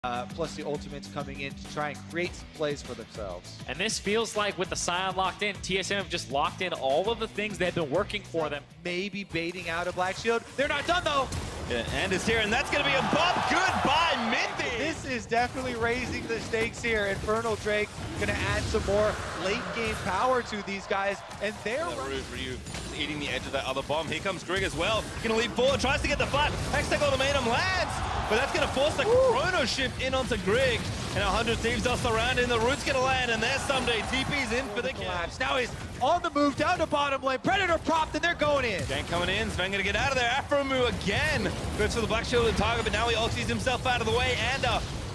plus the ultimates coming in to try and create some plays for themselves. And this feels like with the Scion locked in, TSM have just locked in all of the things that have been working for them. Maybe baiting out a Black Shield. They're not done though. Yeah, and it's here, and that's going to be a bump. Goodbye, Mithy. This is definitely raising the stakes here. Infernal Drake going to add some more late game power to these guys, and they're Ryu eating the edge of that other bomb. Here comes Grig as well. Going to leap forward, tries to get the flat. Hextech ultimatum lands, but that's going to force the chrono shift in onto Grig. And 100 Thieves are surrounding. The root's going to land, and there's Someday. TP's in for the collapse. Now he's on the move down to bottom lane. Predator propped, and they're going in. Gank coming in. Sven going to get out of there. Afromu again goes for the Black Shield and target, but now he ulties himself out of the way. And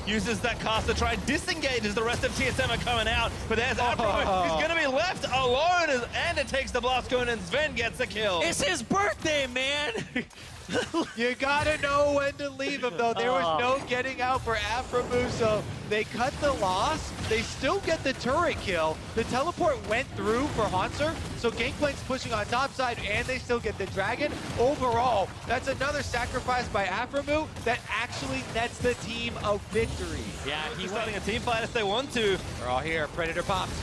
uses that cast to try and disengage as the rest of TSM are coming out. But there's Afromu. He's going to be left alone as Anda takes the blast cone and Sven gets the kill. It's his birthday, man! You gotta know when to leave him, though. There was no getting out for Afromu, so they cut the loss. They still get the turret kill. The teleport went through for Haunter, so Gangplank's pushing on top side, and they still get the dragon. Overall, that's another sacrifice by Afromu that actually nets the team a victory. Yeah, he's starting a team fight if they want to. We're all here. Predator pops.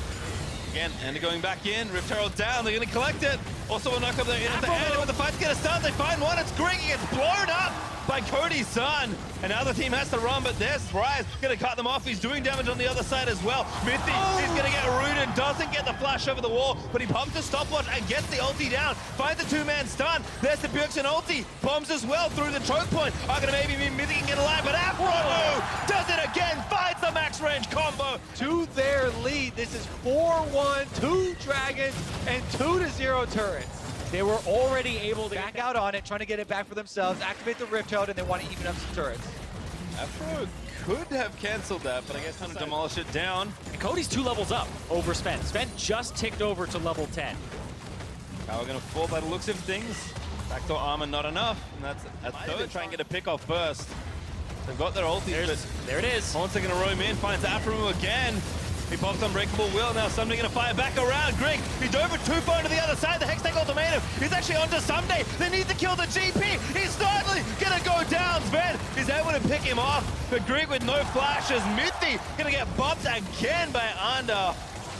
Again, Anda going back in. Rift Herald down. They're going to collect it. Also a knock up there in at the end. When the fight's going to start, they find one. It's Grig. He gets blown up by Cody's son. And now the team has to run, but there's Rise. Going to cut them off. He's doing damage on the other side as well. Mithy is going to get rooted. Doesn't get the flash over the wall, but he pumps the stopwatch and gets the ulti down. Finds the two-man stun. There's the Bjergsen ulti. Bombs as well through the choke point. Are going to maybe be Mithy can get alive, but Afromu does it again. Finds the max range combo. To their lead. This is 4-1, 2 dragons, and 2-0 turrets. They were already able to Back out on it, trying to get it back for themselves, activate the Rift Herald, and they want to even up some turrets. Afro could have canceled that, but I guess time to demolish it down. And Cody's 2 levels up over Sven. Sven just ticked over to level 10. Power gonna fall by the looks of things. Backdoor armor not enough, and that's Thode trying to get a pick off first. They've got their ulti, but there it is. Haunter gonna roam in, finds Afro again. He pops Unbreakable Will, now Someday gonna fire back around. Grig, he dove with 2 phone to the other side. The Hextech ultimatum is actually onto Someday. They need to kill the GP. He's finally gonna go down. Sven is able to pick him off, but Grig with no flashes. Mithy gonna get bumped again by Anda.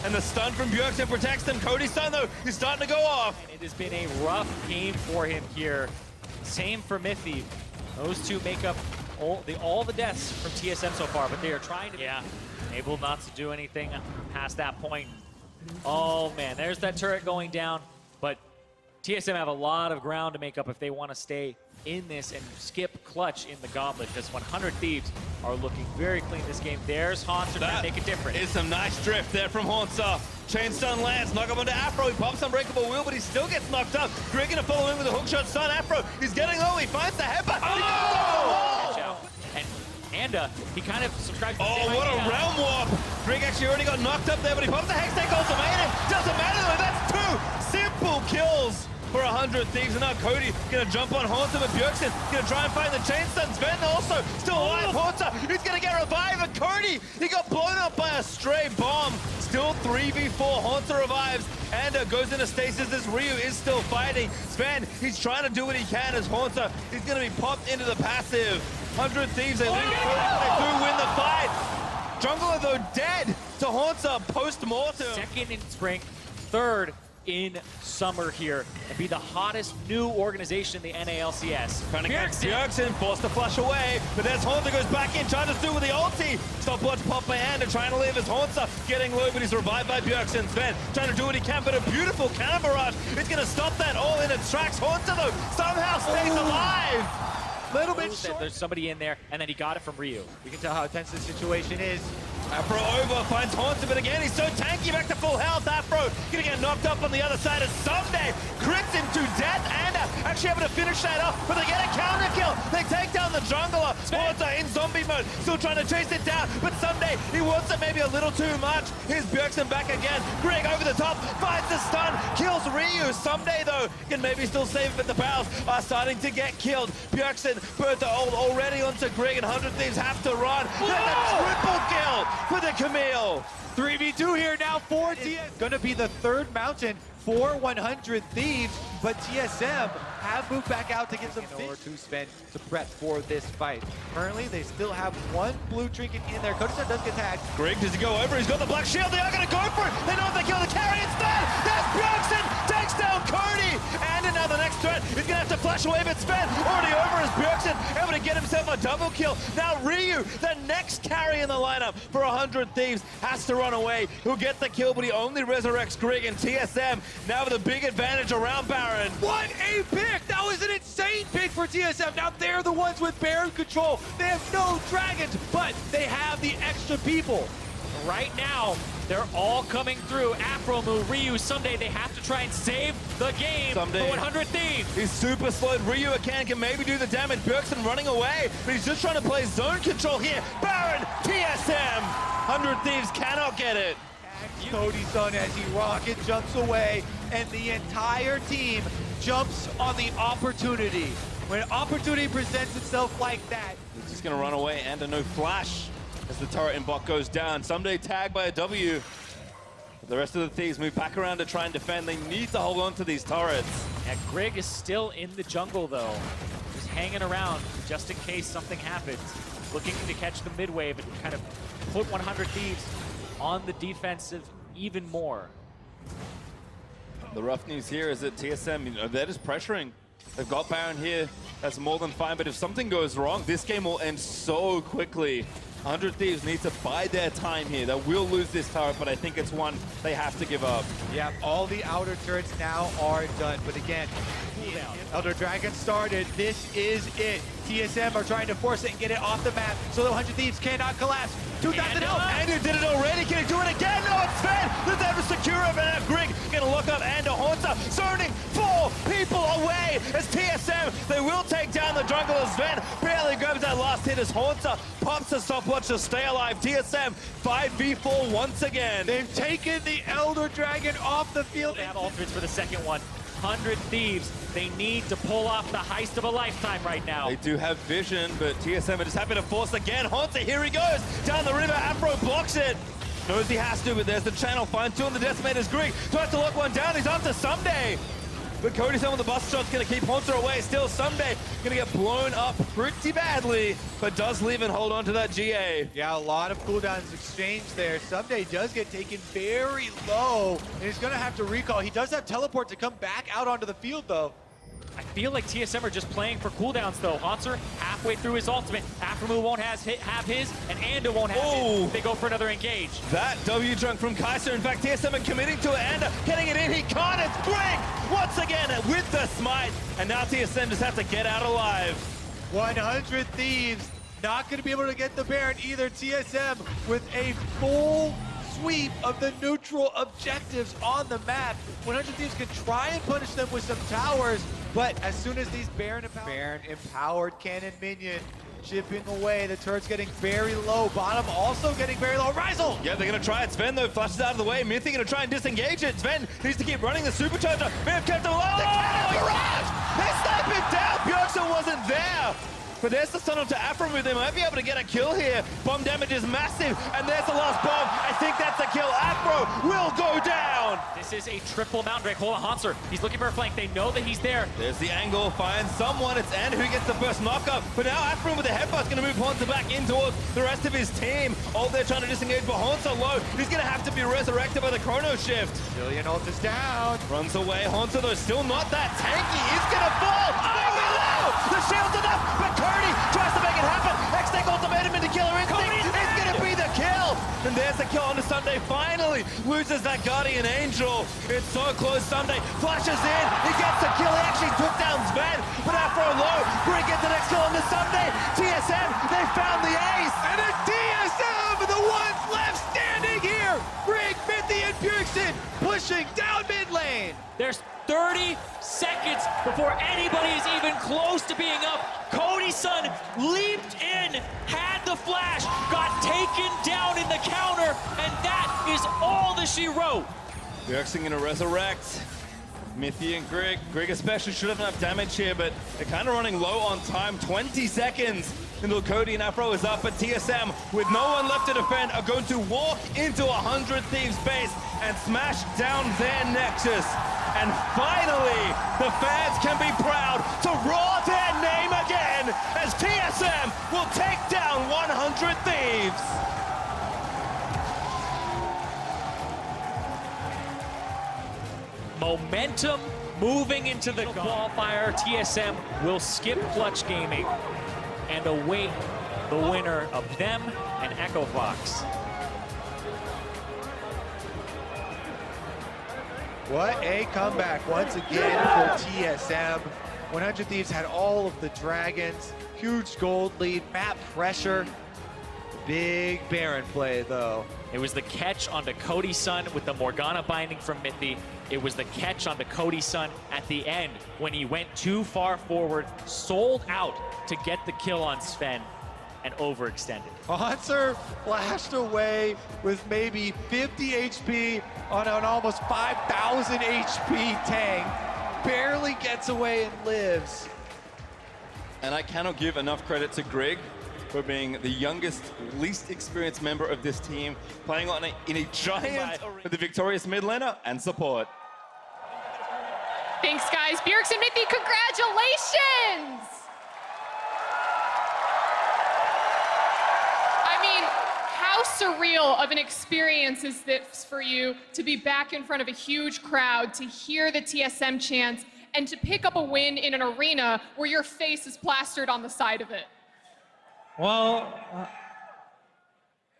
And the stun from Bjergsen protects them. Cody's stun though, he's starting to go off. And it has been a rough game for him here. Same for Mithy. Those two make up all the deaths from TSM so far, but they are trying to able not to do anything past that point. Oh man, there's that turret going down, but TSM have a lot of ground to make up if they want to stay in this and skip clutch in the gauntlet, because 100 Thieves are looking very clean this game. There's Haunter to make a difference. Is some nice drift there from Haunter. Chain stun lands, knock up onto Afro. He pops Unbreakable Will, but he still gets knocked up. Grig gonna follow in with a hookshot stun. Afro, he's getting low. He finds the headbutt. And Anda, he kind of subscribes to Oh, what a realm warp! Grig actually already got knocked up there, but he pops the Hextech ultimatum. Doesn't matter though, that's 2 simple kills for 100 Thieves. And now Cody gonna jump on Haunter, but Bjergsen gonna try and find the chain stun. Sven also still alive. Haunter, he's gonna get revived, and Cody, he got blown up by a stray bomb. Still 3v4, Haunter revives, and goes into stasis as Ryu is still fighting. Sven, he's trying to do what he can as Haunter. He's gonna be popped into the passive. 100 Thieves, they lose, they do win the fight. Jungler though dead to Haunter post-mortem. Second in spring, third in summer here, and be the hottest new organization in the NALCS. Trying to catch Bjergsen, forced to flush away, but there's Haunter goes back in, trying to do with the ulti. Stopwatch pop by Anda, trying to live as Haunter getting low, but he's revived by Bjergsen. Sven trying to do what he can, but a beautiful cannon barrage is going to stop that all in its tracks. Haunter though somehow stays alive. Little bit short. There's somebody in there, and then he got it from Ryu. You can tell how tense this situation is. Afro over, finds Haunter, but again, he's so tanky, back to full health. Afro gonna get knocked up on the other side as Someday crits him to death, and actually able to finish that off, but they get a counter kill. They take down the jungler. Haunter in zombie mode, still trying to chase it down, but Someday, he wants it maybe a little too much. Here's Bjergsen back again. Grig over the top, finds the stun, kills Ryu. Someday though, can maybe still save it, but the barrels are starting to get killed. Bjergsen burnt the ult already onto Grig, and 100 Thieves have to run. That's a triple kill for the Camille. 3v2 here now for TS. Gonna be the 3rd mountain for 100 Thieves, but TSM have moved back out to get some in order to spend to prep for this fight. Currently, they still have one blue trinket in there. Cody does get tagged. Greg, does he go over? He's got the black shield. They are going to go for it. They know if they kill the carry instead. There's Bjorkson, takes down Cody. And another next threat. He's going to have to flash away, but Sven already over as Bjorkson able to get himself a double kill. Now Ryu, the next carry in the lineup for 100 Thieves, has to run away. He'll get the kill, but he only resurrects Greg, and TSM now with a big advantage around Baron. What a pick! That was an insane pick for TSM. Now they're the ones with Baron control. They have no dragons, but they have the extra people. Right now, they're all coming through. Afromu, Ryu, Sunday, they have to try and save the game for 100 Thieves. He's super slowed. Ryu again can maybe do the damage. Bjorkson running away, but he's just trying to play zone control here. Baron, TSM, 100 Thieves cannot get it. Cody's son as he rocket jumps away, and the entire team jumps on the opportunity. When opportunity presents itself like that, He's just going to run away, and a no flash as the turret in bot goes down. Someday tagged by a W. The rest of the Thieves move back around to try and defend. They need to hold on to these turrets. Yeah, Greg is still in the jungle, though. Just hanging around just in case something happens. Looking to catch the mid-wave and kind of put 100 Thieves on the defensive even more. The rough news here is that TSM, you know, they're just pressuring. They've got Baron here. That's more than fine. But if something goes wrong, this game will end so quickly. 100 Thieves need to bide their time here. They will lose this turret, but I think it's one they have to give up. yeah, all the outer turrets now are done. But again, Elder Dragon started. This is it. TSM are trying to force it and get it off the map so the 100 Thieves cannot collapse. 2,000 health. Andrew did it already. Can he do it again? No, it's Sven. The Devil secure it, and Greg gonna look up and Haunter, zoning 4 people away as TSM. They will take down the jungle as Sven barely grabs that last hit as Haunter pops a stopwatch to stay alive. TSM 5v4 once again. They've taken the Elder Dragon off the field. They have ultimates for the second one. 100 Thieves, they need to pull off the heist of a lifetime right now. They do have vision, but TSM are just happy to force again. Haunter, here he goes. Down the river, Afro blocks it. Knows he has to, but there's the channel. Finds 2 on the Decimator's Greek. Tries to lock one down. He's after Someday. But Cody's on with the bust shot's going to keep Haunter away. Still Someday going to get blown up pretty badly, but does leave and hold on to that GA. Yeah, a lot of cooldowns exchanged there. Someday does get taken very low, and he's going to have to recall. He does have teleport to come back out onto the field, though. I feel like TSM are just playing for cooldowns, though. Haunter halfway through his ultimate. Aftermove won't have his, and Anda won't have his. They go for another engage. That W drunk from Kaiser. In fact, TSM are committing to it. Anda getting it in. He can't. It's Greg once again with the smite. And now TSM just have to get out alive. 100 Thieves not going to be able to get the Baron either. TSM with a full sweep of the neutral objectives on the map. 100 Thieves can try and punish them with some towers, but as soon as these Baron empowered cannon minion chipping away, the turret's getting very low. Bottom also getting very low. Rizel! Yeah, they're going to try it. Sven, though, flashes out of the way. Mythic going to try and disengage it. Sven needs to keep running the supercharger. May have kept him alive. The cannon barrage! They snipe it down. Bjorkson wasn't there. But there's the stun onto Afromu. They might be able to get a kill here. Bomb damage is massive. And there's the last bomb. I think that's the kill. Afro will go down. This is a triple mountain break. Hold on, Haunter. He's looking for a flank. They know that he's there. There's the angle. Finds someone. It's Anda who gets the first knockup. But now Afro with the headbutt's going to move Haunter back in towards the rest of his team. Oh, they're trying to disengage, but Haunter low. He's going to have to be resurrected by the chrono shift. Jillian ult is down. Runs away. Haunter, though, still not that tanky. He's going to fall. Maybe low. The shield's enough, but Cody tries to make it happen. X-Tech ultimatum into Killer Instinct. It's going to be the kill. And there's the kill on the Sunday. Finally loses that Guardian Angel. It's so close. Sunday flashes in. He gets the kill. He actually took down Sven, but Afro low. Bring gets the next kill on the Sunday. TSM, they found the ace. And a TSM, the ones left standing here. Greg, Mithy, and Bjorkson pushing down mid lane. There's 30 seconds before anybody is even close to being up. Cody's son leaped in, had the flash, got taken down in the counter, and that is all that she wrote. Bjorkson going to resurrect. Mithy and Greg. Greg especially should have enough damage here, but they're kind of running low on time. 20 seconds. until Cody and Afro is up, but TSM, with no one left to defend, are going to walk into 100 Thieves base and smash down their Nexus. And finally, the fans can be proud to roar their name again as TSM will take down 100 Thieves. Momentum moving into the qualifier. TSM will skip Clutch Gaming and await the winner of them and Echo Fox. What a comeback once again for TSM. 100 Thieves had all of the dragons, huge gold lead, map pressure. Big Baron play though. It was the catch onto Cody's son with the Morgana binding from Mithy. It was the catch onto Cody's son at the end when he went too far forward, sold out to get the kill on Sven, and overextended. Hanser flashed away with maybe 50 HP on an almost 5,000 HP tank. Barely gets away and lives. And I cannot give enough credit to Greg for being the youngest, least experienced member of this team, playing in a giant with the victorious mid laner and support. Thanks, guys. Bjergsen, Mithy, congratulations! I mean, how surreal of an experience is this for you to be back in front of a huge crowd, to hear the TSM chants, and to pick up a win in an arena where your face is plastered on the side of it? Well,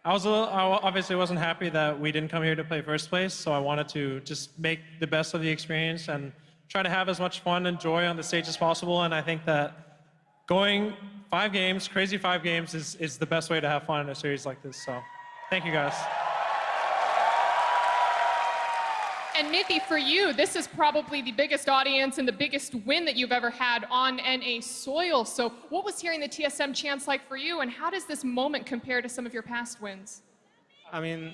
I obviously wasn't happy that we didn't come here to play first place, so I wanted to just make the best of the experience and try to have as much fun and joy on the stage as possible. And I think that going 5 games, crazy 5 games, is the best way to have fun in a series like this. So thank you guys. And Mithy, for you, this is probably the biggest audience and the biggest win that you've ever had on NA soil. So what was hearing the TSM chants like for you, and how does this moment compare to some of your past wins? I mean,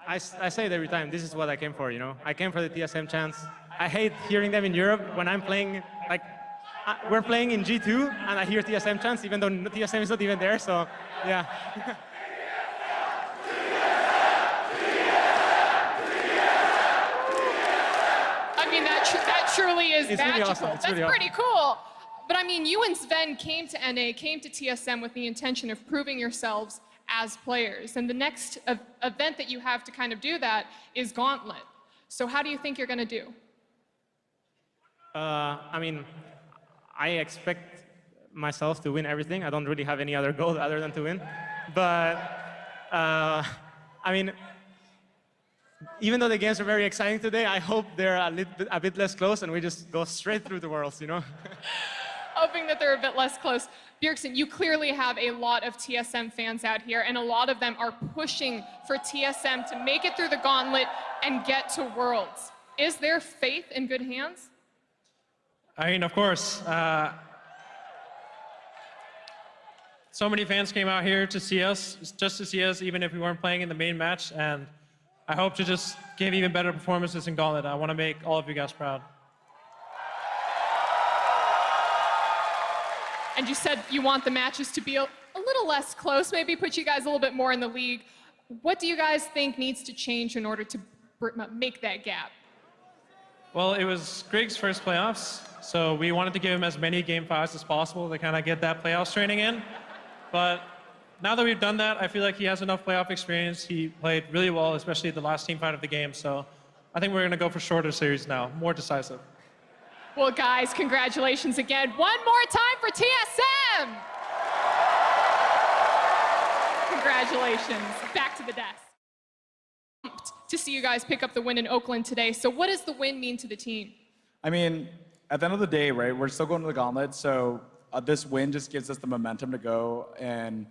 I say it every time, this is what I came for, you know? I came for the TSM chants. I hate hearing them in Europe when I'm playing, like, we're playing in G2, and I hear TSM chants, even though TSM is not even there, so, yeah. I mean, that truly is It's magical. really awesome. It's That's really pretty cool. But I mean, you and Sven came to NA, came to TSM with the intention of proving yourselves as players. And the next event that you have to kind of do that is Gauntlet. So how do you think you're going to do? I mean, I expect myself to win everything. I don't really have any other goal other than to win. But, I mean, even though the games are very exciting today, I hope they're a bit less close and we just go straight through the Worlds, you know? Hoping that they're a bit less close. Bjergsen, you clearly have a lot of TSM fans out here, and a lot of them are pushing for TSM to make it through the Gauntlet and get to Worlds. Is there faith in good hands? I mean, of course. So many fans came out here to see us, just to see us, even if we weren't playing in the main match. And I hope to just give even better performances in Gauntlet. I want to make all of you guys proud. And you said you want the matches to be a little less close, maybe put you guys a little bit more in the league. What do you guys think needs to change in order to make that gap? Well, it was Grig's first playoffs, so we wanted to give him as many game 5s as possible to kind of get that playoffs training in. But now that we've done that, I feel like he has enough playoff experience. He played really well, especially the last team fight of the game. So I think we're going to go for shorter series now, more decisive. Well, guys, congratulations again. One more time for TSM! Congratulations. Back to the desk. To see you guys pick up the win in Oakland today. So what does the win mean to the team? I mean, at the end of the day, right, we're still going to the Gauntlet, so this win just gives us the momentum to go, and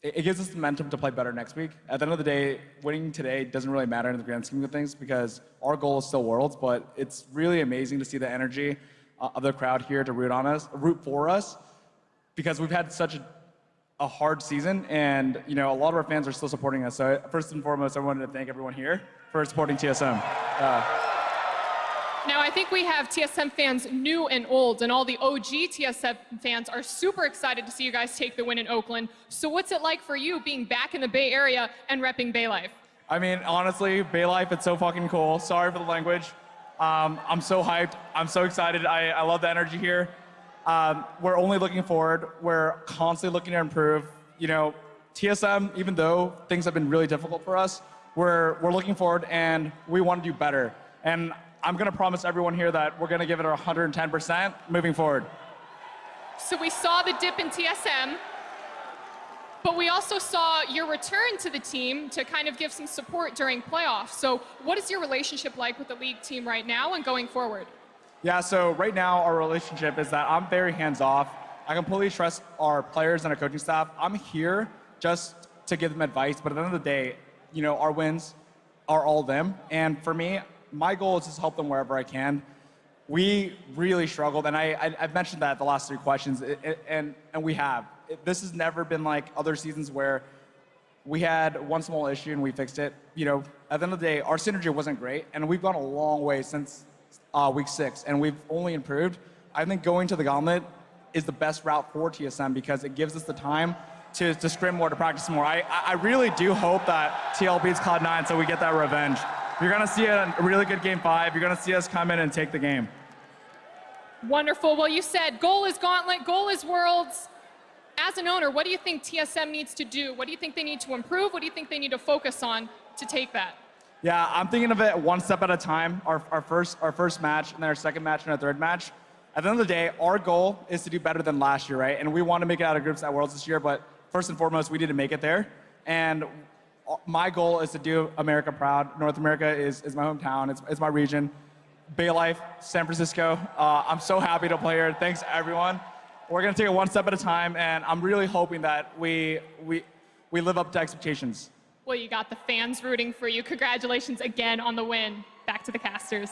it gives us the momentum to play better next week. At the end of the day, winning today doesn't really matter in the grand scheme of things because our goal is still Worlds, but it's really amazing to see the energy of the crowd here to root for us, because we've had such a hard season, and you know, a lot of our fans are still supporting us. So first and foremost, I wanted to thank everyone here for supporting TSM. Now, I think we have TSM fans new and old, and all the OG TSM fans are super excited to see you guys take the win in Oakland. So what's it like for you being back in the Bay Area and repping Bay Life? I mean, honestly, Bay Life, it's so fucking cool. Sorry for the language. I'm so hyped. I'm so excited. I love the energy here. We're only looking forward. We're constantly looking to improve. You know, TSM, even though things have been really difficult for us, we're looking forward and we want to do better. And I'm going to promise everyone here that we're going to give it our 110% moving forward. So we saw the dip in TSM, but we also saw your return to the team to kind of give some support during playoffs. So what is your relationship like with the league team right now and going forward? Yeah, so right now our relationship is that I'm very hands-off. I completely trust our players and our coaching staff. I'm here just to give them advice, but at the end of the day, you know, our wins are all them. And for me, my goal is just to help them wherever I can. We really struggled, and I've mentioned that the last 3 questions, and we have. This has never been like other seasons where we had one small issue and we fixed it. You know, at the end of the day, our synergy wasn't great, and we've gone a long way since week 6, and we've only improved. I think going to the Gauntlet is the best route for TSM because it gives us the time to scrim more, to practice more. I really do hope that TL beats Cloud9 so we get that revenge. You're going to see a really good Game 5. You're going to see us come in and take the game. Wonderful. Well, you said goal is Gauntlet, goal is Worlds. As an owner, what do you think TSM needs to do? What do you think they need to improve? What do you think they need to focus on to take that? Yeah, I'm thinking of it one step at a time. Our first match, and then our second match, and our third match. At the end of the day, our goal is to do better than last year, right? And we want to make it out of groups at Worlds this year, but first and foremost, we need to make it there. And my goal is to do America proud. North America is my hometown. It's my region. Bay Life, San Francisco. I'm so happy to play here. Thanks, everyone. We're going to take it one step at a time, and I'm really hoping that we live up to expectations. Well, you got the fans rooting for you. Congratulations again on the win. Back to the casters.